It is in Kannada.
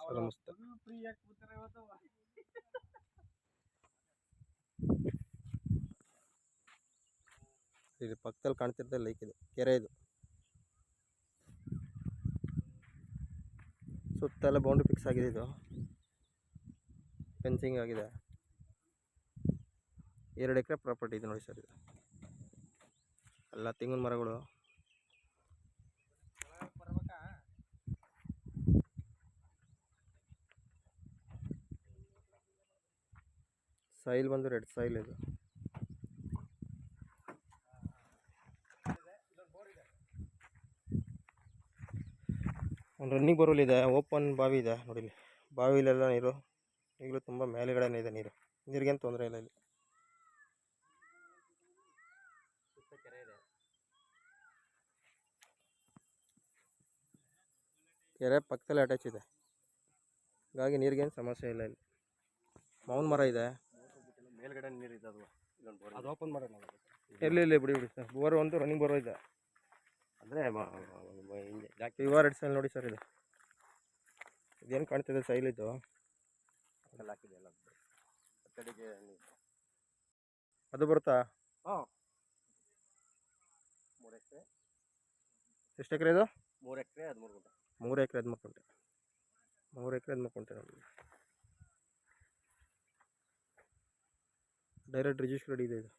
ಸರ ಮಸ್ತ್. ಇಲ್ಲಿ ಪಕ್ಕದಲ್ಲಿ ಕಾಣ್ತಿರ್ತ ಲೈಕ್ ಇದು ಕೆರೆ. ಇದು ಸುತ್ತೆಲ್ಲ ಬೌಂಡ್ರಿ ಫಿಕ್ಸ್ ಆಗಿದೆ. ಇದು ಫೆನ್ಸಿಂಗ್ ಆಗಿದೆ. 2 ಎಕರೆ ಪ್ರಾಪರ್ಟಿ ಇದೆ ನೋಡಿ ಸರ್. ಇದು ಎಲ್ಲ ತೆಂಗಿನ ಮರಗಳು. ಸಾಯಿಲ್ ಬಂದು ರೆಡ್ ಸಾಯಿಲ್. ಇದು ಒಂದು ರನ್ನಿಂಗ್ ಬೋರ್ವೆಲ್ ಇದೆ. ಓಪನ್ ಬಾವಿ ಇದೆ ನೋಡಿ. ಬಾವಿಲೆಲ್ಲ ನೀರು ಈಗಲೂ ತುಂಬ ಮೇಲೆಗಡೆನೇ ಇದೆ. ನೀರಿಗೇನು ತೊಂದರೆ ಇಲ್ಲ. ಇಲ್ಲಿ ಕೆರೆ ಇದೆ. ಕೆರೆ ಪಕ್ಕದಲ್ಲಿ ಅಟ್ಯಾಚ್ ಇದೆ. ಹಾಗಾಗಿ ನೀರಿಗೇನು ಸಮಸ್ಯೆ ಇಲ್ಲ. ಇಲ್ಲಿ ಮಾವಿನ ಮರ ಇದೆ. ಮೇಲ್ಗಡೆ ನೀರು ಇದೆ. ಅದು ಓಪನ್ ಮಾಡೋಣ. ಎಲ್ಲಿ ಬಿಡಿ ಸರ್. ಬೋರ್ ಒಂದು ರನ್ನಿಂಗ್ ಬೋರ್ ಇದೆ. ಅಂದರೆ ರೆಡ್ ಸೈಲ್ ನೋಡಿ ಸರ್. ಇದೇನು ಕಾಣ್ತಿದೆ ಸೈಲ್. ಇದು ಹಾಕಿದೆ ಎಲ್ಲ ಅದು ಬರುತ್ತಾ? ಹಾಂ, 3 ಎಕರೆ. ಎಷ್ಟು ಎಕರೆ ಇದು? 3 ಎಕರೆ 13 ಗುಂಟೆ. 3 ಎಕರೆ 13 ಗುಂಟೆ. 3 ಎಕರೆ 13 ಗುಂಟೆ ನೋಡಿ. ಡೈರೆಕ್ಟ್ ರಿಜಿಸ್ಟರ್ಡ್ ಇದೆ ಇದು.